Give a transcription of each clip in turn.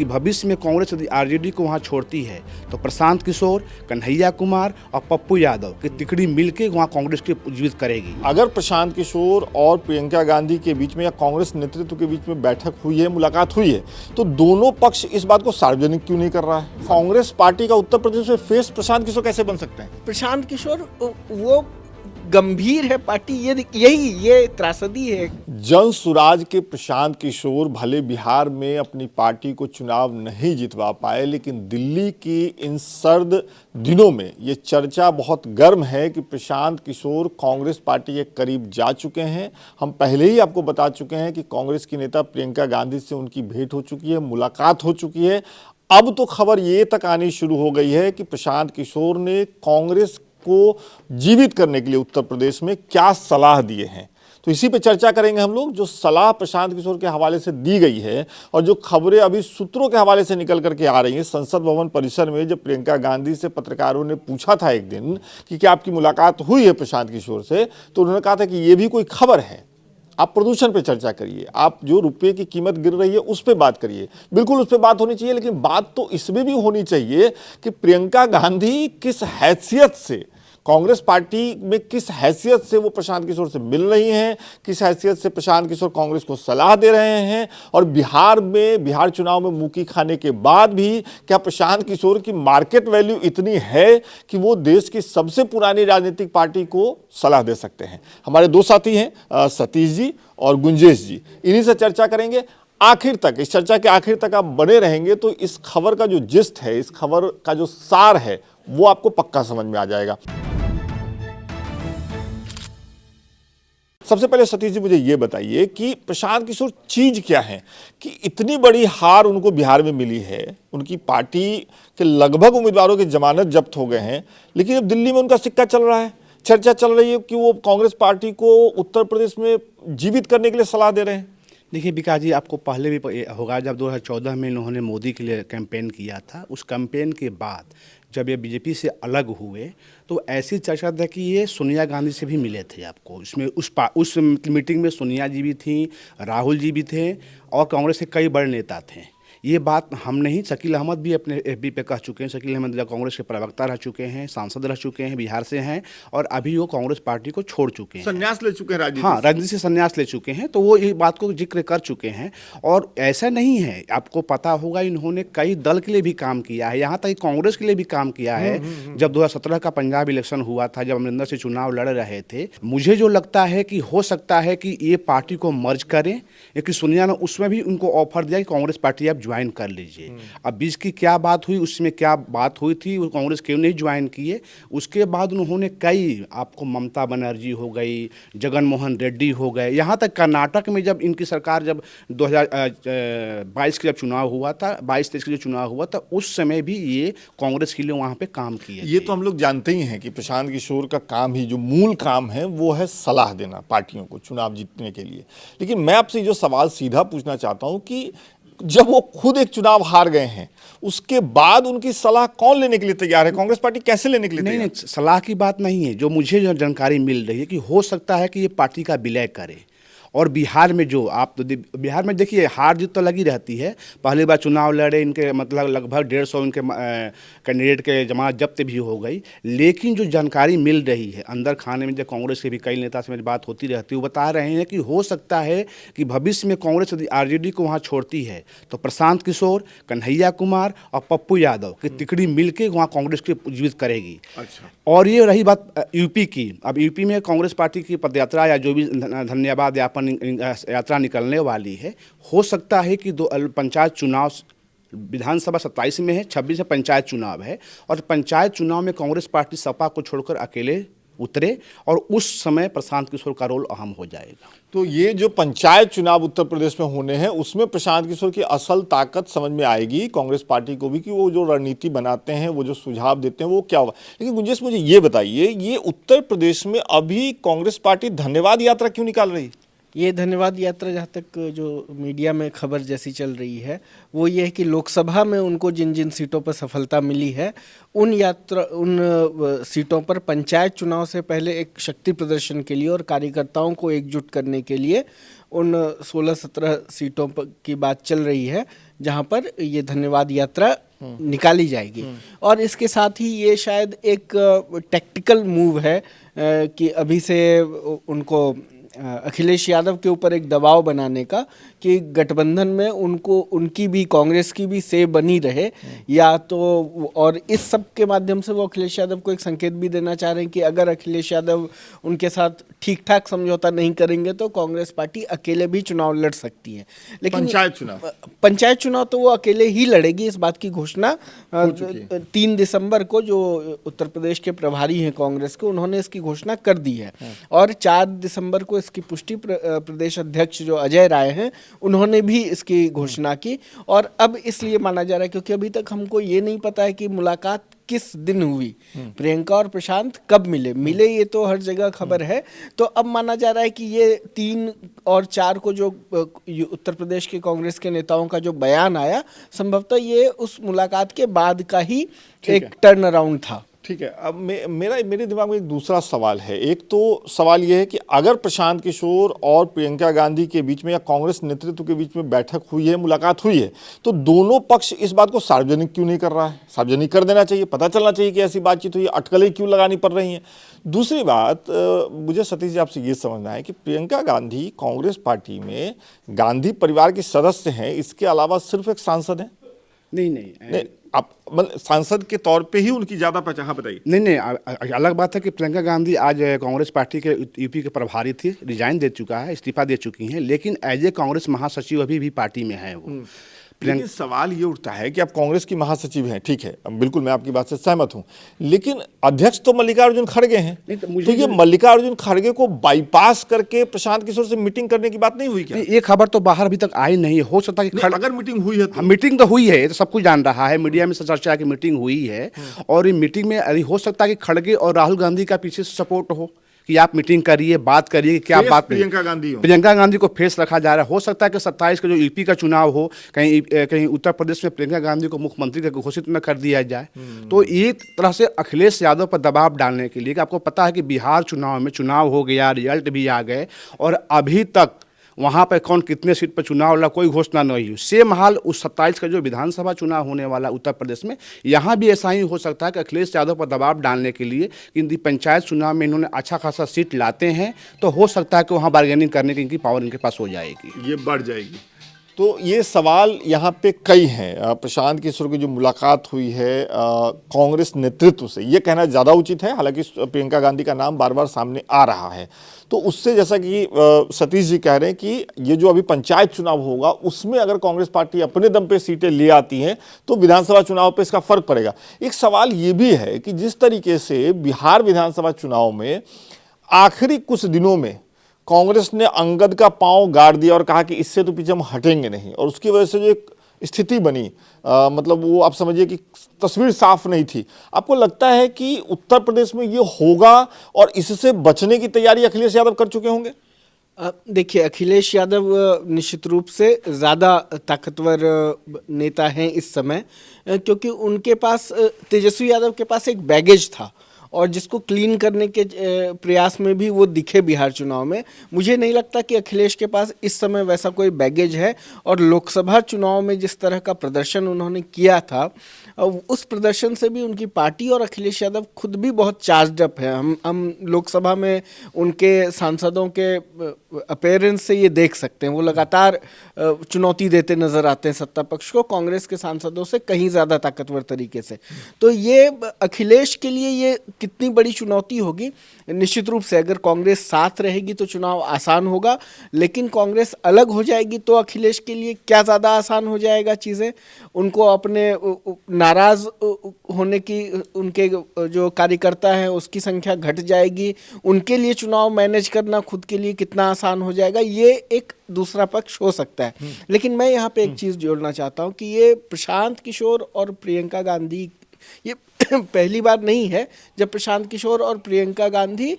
कि भविष्य में कांग्रेस यदि आरजेडी को वहाँ छोड़ती है तो प्रशांत किशोर, कन्हैया कुमार और पप्पू यादव की तिकड़ी मिलकर वहाँ कांग्रेस को जीवित करेगी। अगर प्रशांत किशोर और प्रियंका गांधी के बीच में या कांग्रेस नेतृत्व के बीच में बैठक हुई है, मुलाकात हुई है, तो दोनों पक्ष इस बात को सार्वजनिक क्यों नहीं कर रहा है? कांग्रेस पार्टी का उत्तर प्रदेश में फेस प्रशांत किशोर कैसे बन सकते हैं? प्रशांत किशोर वो गंभीर है पार्टी, ये त्रासदी है। जन सुराज के प्रशांत किशोर भले बिहार में अपनी पार्टी को चुनाव नहीं जितवा पाए, लेकिन दिल्ली की इन सर्द दिनों में ये चर्चा बहुत गर्म है कि प्रशांत किशोर कांग्रेस पार्टी के करीब जा चुके हैं। हम पहले ही आपको बता चुके हैं कि कांग्रेस की नेता प्रियंका गांधी से उनकी भेंट हो चुकी है, मुलाकात हो चुकी है। अब तो खबर ये तक आनी शुरू हो गई है कि प्रशांत किशोर ने कांग्रेस को जीवित करने के लिए उत्तर प्रदेश में क्या सलाह दिए हैं। तो इसी पे चर्चा करेंगे हम लोग। जो सलाह प्रशांत किशोर के हवाले से दी गई है और जो खबरें अभी सूत्रों के हवाले से निकल करके आ रही हैं, संसद भवन परिसर में जब प्रियंका गांधी से पत्रकारों ने पूछा था एक दिन कि क्या आपकी मुलाकात हुई है प्रशांत किशोर से, तो उन्होंने कहा था कि ये भी कोई खबर है। आप प्रदूषण पे चर्चा करिए, आप जो रुपये की कीमत गिर रही है उस पर बात करिए, बिल्कुल उस पर बात होनी चाहिए। लेकिन बात तो इसमें भी होनी चाहिए कि प्रियंका गांधी किस हैसियत से कांग्रेस पार्टी में, किस हैसियत से वो प्रशांत किशोर से मिल रही हैं, किस हैसियत से प्रशांत किशोर कांग्रेस को सलाह दे रहे हैं। और बिहार चुनाव में मुकी खाने के बाद भी क्या प्रशांत किशोर की मार्केट वैल्यू इतनी है कि वो देश की सबसे पुरानी राजनीतिक पार्टी को सलाह दे सकते हैं? हमारे दो साथी हैं, सतीश जी और गुंजेश जी, इन्हीं से चर्चा करेंगे आखिर तक। इस चर्चा के आखिर तक आप बने रहेंगे तो इस खबर का जो जिस्ट है, इस खबर का जो सार है, वो आपको पक्का समझ में आ जाएगा। सबसे पहले सतीश जी मुझे ये बताइए कि प्रशांत किशोर चीज क्या है कि इतनी बड़ी हार उनको बिहार में मिली है। उनकी पार्टी के लगभग उम्मीदवारों की जमानत जब्त हो गए हैं, लेकिन अब दिल्ली में उनका सिक्का चल रहा है। चर्चा चल रही है कि वो कांग्रेस पार्टी को उत्तर प्रदेश में जीवित करने के लिए सलाह दे रहे हैं। देखिए विकास जी, आपको पहले भी होगा, जब 2014 में इन्होंने मोदी के लिए कैंपेन किया था, उस कैंपेन के बाद जब ये बीजेपी से अलग हुए तो ऐसी चर्चा था कि ये सोनिया गांधी से भी मिले थे। आपको इसमें उस मीटिंग में सोनिया जी भी थी, राहुल जी भी थे और कांग्रेस के कई बड़े नेता थे। ये बात हम नहीं, शकील अहमद भी अपने एफबी पे कह चुके हैं। शकील अहमद कांग्रेस के प्रवक्ता रह चुके हैं, सांसद रह चुके हैं, बिहार से हैं और अभी वो कांग्रेस पार्टी को छोड़ चुके हैं, संन्यास ले चुके हैं राजनीति। हाँ, राजनीति से संन्यास ले चुके हैं। तो वो ये बात को जिक्र कर चुके हैं। और ऐसा नहीं है, आपको पता होगा इन्होंने कई दल के लिए भी काम किया है, यहाँ तक कांग्रेस के लिए भी काम किया है। जब 2017 का पंजाब इलेक्शन हुआ था, जब अमरिंदर से चुनाव लड़ रहे थे, मुझे जो लगता है कि हो सकता है कि ये पार्टी को मर्ज करें, क्योंकि सोनिया ने उसमें भी उनको ऑफर दिया कि कांग्रेस पार्टी आप ज्वाइन कर लीजिए। अब बीच की क्या बात हुई, उसमें क्या बात हुई थी, वो कांग्रेस क्यों नहीं ज्वाइन किए। उसके बाद उन्होंने कई, आपको ममता बनर्जी हो गई, जगन मोहन रेड्डी हो गए, यहाँ तक कर्नाटक में जब इनकी सरकार, जब 2022 का जब चुनाव हुआ था, 22-23 का जो चुनाव हुआ था, उस समय भी ये कांग्रेस के लिए वहाँ पे काम किए। ये तो हम लोग जानते ही हैं कि प्रशांत किशोर का काम ही, जो मूल काम है, वो है सलाह देना पार्टियों को चुनाव जीतने के लिए। लेकिन मैं आपसे जो सवाल सीधा पूछना चाहता हूँ कि जब वो खुद एक चुनाव हार गए हैं, उसके बाद उनकी सलाह कौन लेने के लिए तैयार है? कांग्रेस पार्टी कैसे लेने के लिए तैयार है? नहीं, सलाह की बात नहीं है। जो मुझे जो जानकारी मिल रही है कि हो सकता है कि ये पार्टी का विलय करे। और बिहार में जो आप तो बिहार में देखिए, हार जीत तो लगी रहती है। पहली बार चुनाव लड़े, इनके मतलब लगभग 150 इनके कैंडिडेट के जमानत जब्त भी हो गई। लेकिन जो जानकारी मिल रही है अंदर खाने में, जब कांग्रेस के भी कई नेता से मेरी बात होती रहती है, वो बता रहे हैं कि हो सकता है कि भविष्य में कांग्रेस यदि आरजेडी को वहाँ छोड़ती है तो प्रशांत किशोर, कन्हैया कुमार और पप्पू यादव की तिकड़ी मिलकर वहाँ कांग्रेस को जीवित करेगी। अच्छा। और ये रही बात यूपी की। अब यूपी में कांग्रेस पार्टी की पदयात्रा या जो भी धन्यवाद यापन यात्रा निकलने वाली है, हो सकता है कि पंचायत चुनाव, विधानसभा 27 में है, 26 में पंचायत चुनाव है, और पंचायत चुनाव में कांग्रेस पार्टी सपा को छोड़कर अकेले उतरे और उस समय प्रशांत किशोर का रोल अहम हो जाएगा। तो ये जो पंचायत चुनाव उत्तर प्रदेश में होने हैं, उसमें प्रशांत किशोर की असल ताकत समझ में आएगी कांग्रेस पार्टी को भी कि वो जो रणनीति बनाते हैं, वो जो सुझाव देते हैं, वो क्या होगा। लेकिन गुंजेश, मुझे ये बताइए, ये उत्तर प्रदेश में अभी कांग्रेस पार्टी धन्यवाद यात्रा क्यों निकाल रही? ये धन्यवाद यात्रा, जहाँ तक जो मीडिया में खबर जैसी चल रही है, वो ये है कि लोकसभा में उनको जिन जिन सीटों पर सफलता मिली है, उन सीटों पर पंचायत चुनाव से पहले एक शक्ति प्रदर्शन के लिए और कार्यकर्ताओं को एकजुट करने के लिए उन 16-17 सीटों पर की बात चल रही है जहां पर ये धन्यवाद यात्रा निकाली जाएगी। और इसके साथ ही ये शायद एक टैक्टिकल मूव है कि अभी से उनको अखिलेश यादव के ऊपर एक दबाव बनाने का कि गठबंधन में उनको उनकी भी कांग्रेस की भी से बनी रहे, या तो और इस सब के माध्यम से वो अखिलेश यादव को एक संकेत भी देना चाह रहे हैं कि अगर अखिलेश यादव उनके साथ ठीक ठाक समझौता नहीं करेंगे तो कांग्रेस पार्टी अकेले भी चुनाव लड़ सकती है। लेकिन पंचायत चुनाव तो वो अकेले ही लड़ेगी, इस बात की घोषणा 3 दिसंबर को जो उत्तर प्रदेश के प्रभारी हैं कांग्रेस के, उन्होंने इसकी घोषणा कर दी है। और 4 दिसंबर को इसकी पुष्टि प्रदेश अध्यक्ष जो अजय राय हैं उन्होंने भी इसकी घोषणा की। और अब इसलिए माना जा रहा है क्योंकि अभी तक हमको ये नहीं पता है कि मुलाकात किस दिन हुई, प्रियंका और प्रशांत कब मिले ये तो हर जगह खबर है। तो अब माना जा रहा है कि ये 3 और 4 को जो उत्तर प्रदेश के कांग्रेस के नेताओं का जो बयान आया, संभवतः ये उस मुलाकात के बाद का ही एक टर्न अराउंड था। ठीक है। अब मेरे दिमाग में एक दूसरा सवाल है। एक तो सवाल यह है कि अगर प्रशांत किशोर और प्रियंका गांधी के बीच में या कांग्रेस नेतृत्व के बीच में बैठक हुई है, मुलाकात हुई है, तो दोनों पक्ष इस बात को सार्वजनिक क्यों नहीं कर रहा है? सार्वजनिक कर देना चाहिए, पता चलना चाहिए कि ऐसी बातचीत हुई है, अटकलें क्यों लगानी पड़ रही हैं? दूसरी बात, मुझे सतीश जी आपसे ये समझना है कि प्रियंका गांधी कांग्रेस पार्टी में गांधी परिवार के सदस्य हैं, इसके अलावा सिर्फ एक सांसद हैं? नहीं, आप मतलब सांसद के तौर पे ही उनकी ज्यादा पहचान? हाँ बताइए। नहीं, अलग बात है कि प्रियंका गांधी आज कांग्रेस पार्टी के यूपी के प्रभारी थी, रिजाइन दे चुका है, इस्तीफा दे चुकी हैं, लेकिन एज ए कांग्रेस महासचिव अभी भी पार्टी में है वो। लेकिन सवाल ये उठता है कि आप कांग्रेस की महासचिव हैं, ठीक है, बिल्कुल मैं आपकी बात से सहमत हूं, लेकिन अध्यक्ष तो मल्लिकार्जुन खड़गे हैं। तो ये मल्लिकार्जुन खड़गे को बाईपास करके प्रशांत किशोर से मीटिंग करने की बात नहीं हुई क्या? ये खबर तो बाहर अभी तक आई नहीं, हो सकता है कि अगर मीटिंग हुई है तो मीटिंग तो हुई है, ये तो सब कुछ जान रहा है, मीडिया में चर्चा की मीटिंग हुई है। और ये मीटिंग में हो सकता है कि खड़गे और राहुल गांधी का पीछे से सपोर्ट हो कि आप मीटिंग करिए, बात करिए, क्या बात प्रियंका गांधी को फेस रखा जा रहा है। हो सकता है कि 27 का जो यूपी का चुनाव हो, कहीं उत्तर प्रदेश में प्रियंका गांधी को मुख्यमंत्री का घोषित न कर दिया जाए। तो एक तरह से अखिलेश यादव पर दबाव डालने के लिए कि आपको पता है कि बिहार चुनाव में चुनाव हो गया, रिजल्ट भी आ गए, और अभी तक वहाँ पर कौन कितने सीट पर चुनाव वाला कोई घोषणा नहीं हुई। सेम हाल उस 27 का जो विधानसभा चुनाव होने वाला उत्तर प्रदेश में, यहाँ भी ऐसा ही हो सकता है कि अखिलेश यादव पर दबाव डालने के लिए कि पंचायत चुनाव में इन्होंने अच्छा खासा सीट लाते हैं, तो हो सकता है कि वहाँ बार्गेनिंग करने की इनकी पावर इनके पास हो जाएगी, ये बढ़ जाएगी। तो ये सवाल यहाँ पे कई हैं। प्रशांत किशोर की जो मुलाकात हुई है कांग्रेस नेतृत्व से, ये कहना ज़्यादा उचित है, हालांकि प्रियंका गांधी का नाम बार बार सामने आ रहा है। तो उससे जैसा कि सतीश जी कह रहे हैं कि ये जो अभी पंचायत चुनाव होगा उसमें अगर कांग्रेस पार्टी अपने दम पे सीटें ले आती हैं तो विधानसभा चुनाव पे इसका फर्क पड़ेगा। एक सवाल ये भी है कि जिस तरीके से बिहार विधानसभा चुनाव में आखिरी कुछ दिनों में कांग्रेस ने अंगद का पांव गाड़ दिया और कहा कि इससे तो पीछे हम हटेंगे नहीं, और उसकी वजह से जो एक स्थिति बनी, मतलब वो आप समझिए कि तस्वीर साफ नहीं थी। आपको लगता है कि उत्तर प्रदेश में ये होगा और इससे बचने की तैयारी अखिलेश यादव कर चुके होंगे? देखिए, अखिलेश यादव निश्चित रूप से ज़्यादा ताकतवर नेता हैं इस समय, क्योंकि उनके पास, तेजस्वी यादव के पास एक बैगेज था और जिसको क्लीन करने के प्रयास में भी वो दिखे बिहार चुनाव में। मुझे नहीं लगता कि अखिलेश के पास इस समय वैसा कोई बैगेज है, और लोकसभा चुनाव में जिस तरह का प्रदर्शन उन्होंने किया था, उस प्रदर्शन से भी उनकी पार्टी और अखिलेश यादव खुद भी बहुत चार्ज अप है। हम लोकसभा में उनके सांसदों के अपीयरेंस से ये देख सकते हैं, वो लगातार चुनौती देते नजर आते हैं सत्ता पक्ष को, कांग्रेस के सांसदों से कहीं ज़्यादा ताकतवर तरीके से। तो ये अखिलेश के लिए ये कितनी बड़ी चुनौती होगी, निश्चित रूप से अगर कांग्रेस साथ रहेगी तो चुनाव आसान होगा, लेकिन कांग्रेस अलग हो जाएगी तो अखिलेश के लिए क्या ज़्यादा आसान हो जाएगा चीज़ें। उनको अपने नाराज़ होने की, उनके जो कार्यकर्ता हैं उसकी संख्या घट जाएगी, उनके लिए चुनाव मैनेज करना खुद के लिए कितना आसान हो जाएगा, ये एक दूसरा पक्ष हो सकता है। लेकिन मैं यहाँ पे एक चीज़ जोड़ना चाहता हूँ कि ये प्रशांत किशोर और प्रियंका गांधी, ये पहली बार नहीं है जब प्रशांत किशोर और प्रियंका गांधी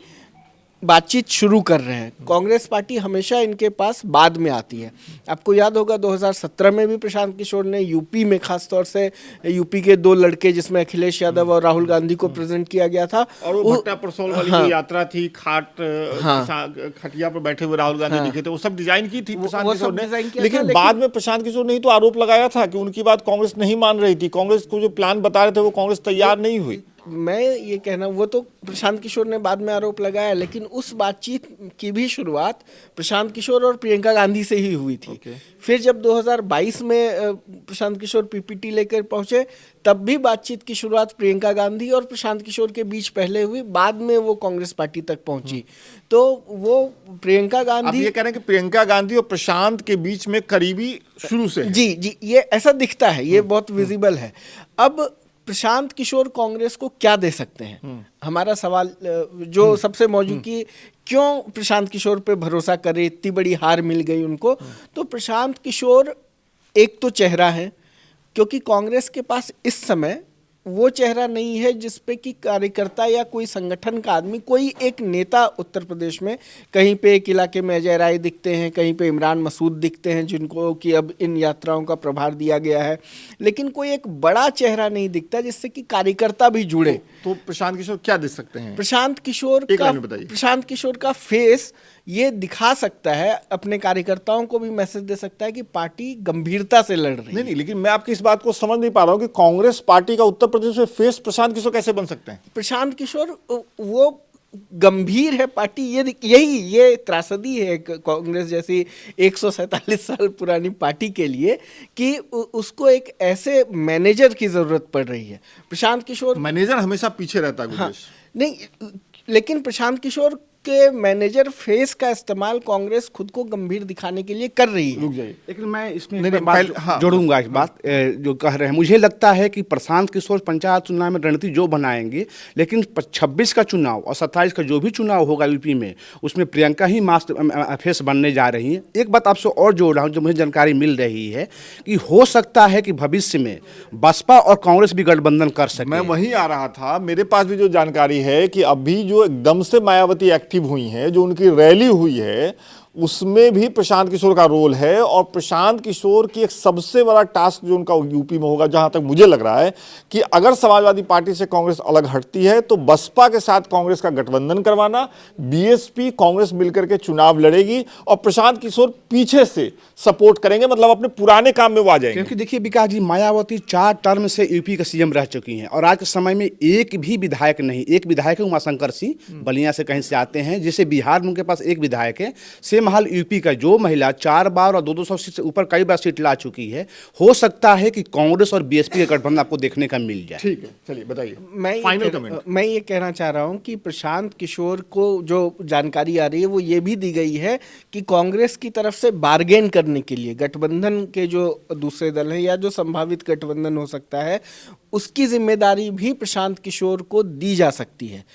बातचीत शुरू कर रहे हैं। कांग्रेस पार्टी हमेशा इनके पास बाद में आती है। आपको याद होगा 2017 में भी प्रशांत किशोर ने यूपी में, खास तौर से यूपी के दो लड़के जिसमें अखिलेश यादव और राहुल गांधी को प्रेजेंट किया गया था, और वो भट्टा परसोल वाली जो यात्रा थी, खटिया पर बैठे हुए राहुल गांधी दिखे थे, वो सब डिजाइन की थी प्रशांत किशोर ने। लेकिन बाद में प्रशांत किशोर ने ही तो आरोप लगाया था कि उनकी बात कांग्रेस नहीं मान रही थी, कांग्रेस को जो प्लान बता रहे थे वो कांग्रेस तैयार नहीं हुई। मैं ये कहना, वो तो प्रशांत किशोर ने बाद में आरोप लगाया, लेकिन उस बातचीत की भी शुरुआत प्रशांत किशोर और प्रियंका गांधी से ही हुई थी। फिर जब 2022 में प्रशांत किशोर पीपीटी लेकर पहुंचे, तब भी बातचीत की शुरुआत प्रियंका गांधी और प्रशांत किशोर के बीच पहले हुई, बाद में वो कांग्रेस पार्टी तक पहुंची। तो वो प्रियंका गांधी, आप ये कह रहे हैं कि प्रियंका गांधी और प्रशांत के बीच में करीबी शुरू से है। जी, ये ऐसा दिखता है, ये बहुत विजिबल है। अब प्रशांत किशोर कांग्रेस को क्या दे सकते हैं? हमारा सवाल जो सबसे मौजूद की, क्यों प्रशांत किशोर पे भरोसा करे, इतनी बड़ी हार मिल गई उनको। तो प्रशांत किशोर एक तो चेहरा है, क्योंकि कांग्रेस के पास इस समय वो चेहरा नहीं है जिसपे कि कार्यकर्ता या कोई संगठन का आदमी, कोई एक नेता उत्तर प्रदेश में, कहीं पे एक इलाके में अजय राय दिखते हैं, कहीं पे इमरान मसूद दिखते हैं जिनको कि अब इन यात्राओं का प्रभार दिया गया है, लेकिन कोई एक बड़ा चेहरा नहीं दिखता जिससे कि कार्यकर्ता भी जुड़े। तो प्रशांत किशोर क्या दे सकते हैं? प्रशांत किशोर का फेस ये दिखा सकता है, अपने कार्यकर्ताओं को भी मैसेज दे सकता है कि पार्टी गंभीरता से लड़ रही है। नहीं, लेकिन मैं आपकी इस बात को समझ नहीं पा रहा हूं कि कांग्रेस पार्टी का उत्तर प्रदेश में फेस प्रशांत किशोर कैसे बन सकते हैं? प्रशांत किशोर वो गंभीर है पार्टी, ये त्रासदी है कांग्रेस जैसी 147 साल पुरानी पार्टी के लिए कि उसको एक ऐसे मैनेजर की जरूरत पड़ रही है। प्रशांत किशोर, मैनेजर हमेशा पीछे रहता है। हाँ, नहीं, लेकिन प्रशांत किशोर के मैनेजर फेस का इस्तेमाल कांग्रेस खुद को गंभीर दिखाने के लिए कर रही है। रुक जाइए, लेकिन मैं इसमें हाँ, जोड़ूंगा इस बात जो कह रहे हैं। मुझे लगता है कि प्रशांत किशोर पंचायत चुनाव में रणनीति जो बनाएंगे, लेकिन 26 का चुनाव और 27 का जो भी चुनाव होगा यूपी में, उसमें प्रियंका ही मास्टर फेस बनने जा रही हैं। एक बात आपसे और जोड़ रहा हूँ जो मुझे जानकारी मिल रही है कि हो सकता है कि भविष्य में बसपा और कांग्रेस भी गठबंधन कर सके। मैं वहीं आ रहा था, मेरे पास भी जो जानकारी है कि अभी जो एकदम से मायावती एक्टिव हुई है, जो उनकी रैली हुई है, उसमें भी प्रशांत किशोर का रोल है। और प्रशांत किशोर की एक सबसे बड़ा टास्क जो उनका यूपी में होगा, जहां तक मुझे लग रहा है कि अगर समाजवादी पार्टी से कांग्रेस अलग हटती है तो बसपा के साथ कांग्रेस का गठबंधन करवाना, बीएसपी कांग्रेस मिलकर के चुनाव लड़ेगी और प्रशांत किशोर पीछे से सपोर्ट करेंगे, मतलब अपने पुराने काम में वो आ जाएंगे। क्योंकि देखिए विकास जी, मायावती 4 टर्म से यूपी का सीएम रह चुकी हैं और आज के समय में एक भी विधायक नहीं, एक विधायक है उमाशंकर सिंह, बलिया से कहीं से आते हैं, जैसे बिहार में उनके पास एक विधायक है। हाल यूपी का जो महिला 4 बार और 200 सीट से ऊपर कई बार सीट ला चुकी है, हो सकता है कि कांग्रेस और बीएसपी का गठबंधन आपको देखने का मिल जाए। ठीक है, चलिए बताइए, फाइनल कमेंट। मैं ये कहना चाह रहा हूं कि प्रशांत किशोर को जो जानकारी आ रही है वो ये भी दी गई है कि कांग्रेस की तरफ से बार्गेन करने के लिए गठबंधन के जो दूसरे दल हैं या जो संभावित गठबंधन हो सकता है, उसकी जिम्मेदारी भी प्रशांत किशोर को दी जा सकती है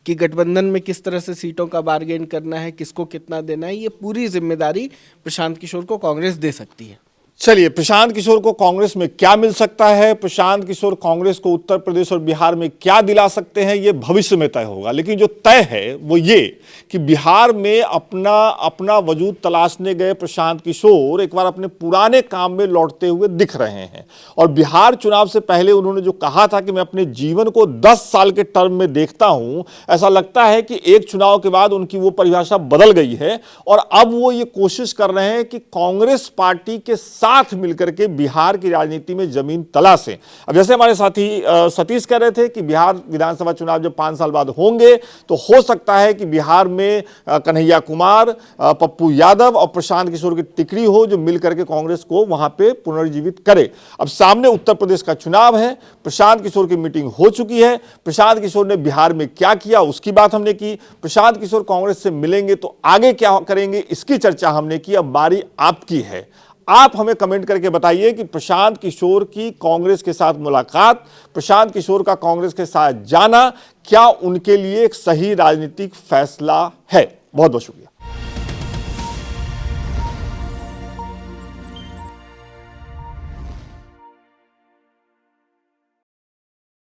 कि गठबंधन में किस तरह से सीटों का बार्गेन करना है, किसको कितना देना है, ये पूरी जिम्मेदारी प्रशांत किशोर को कांग्रेस दे सकती है। चलिए, प्रशांत किशोर को कांग्रेस में क्या मिल सकता है, प्रशांत किशोर कांग्रेस को उत्तर प्रदेश और बिहार में क्या दिला सकते हैं, ये भविष्य में तय होगा। लेकिन जो तय है वो ये कि बिहार में अपना वजूद तलाशने गए प्रशांत किशोर एक बार अपने पुराने काम में लौटते हुए दिख रहे हैं। और बिहार चुनाव से पहले उन्होंने जो कहा था कि मैं अपने जीवन को 10 साल के टर्म में देखता हूं, ऐसा लगता है कि एक चुनाव के बाद उनकी वो परिभाषा बदल गई है और अब वो ये कोशिश कर रहे हैं कि कांग्रेस पार्टी के साथ मिलकर के बिहार की राजनीति में जमीन तलाशें। अब जैसे हमारे साथी सतीश कह रहे थे कि बिहार विधानसभा चुनाव जब 5 साल बाद होंगे तो हो सकता है कि बिहार में कन्हैया कुमार, पप्पू यादव और प्रशांत किशोर की टिकड़ी हो जो मिलकर के कांग्रेस को वहां पे पुनर्जीवित करे। अब सामने उत्तर प्रदेश का चुनाव है, प्रशांत किशोर की मीटिंग हो चुकी है, प्रशांत किशोर ने बिहार में क्या किया उसकी बात हमने की, प्रशांत किशोर कांग्रेस से मिलेंगे तो आगे क्या करेंगे इसकी चर्चा हमने की। अब बारी आपकी है, आप हमें कमेंट करके बताइए कि प्रशांत किशोर की कांग्रेस के साथ मुलाकात, प्रशांत किशोर का कांग्रेस के साथ जाना क्या उनके लिए एक सही राजनीतिक फैसला है। बहुत बहुत शुक्रिया।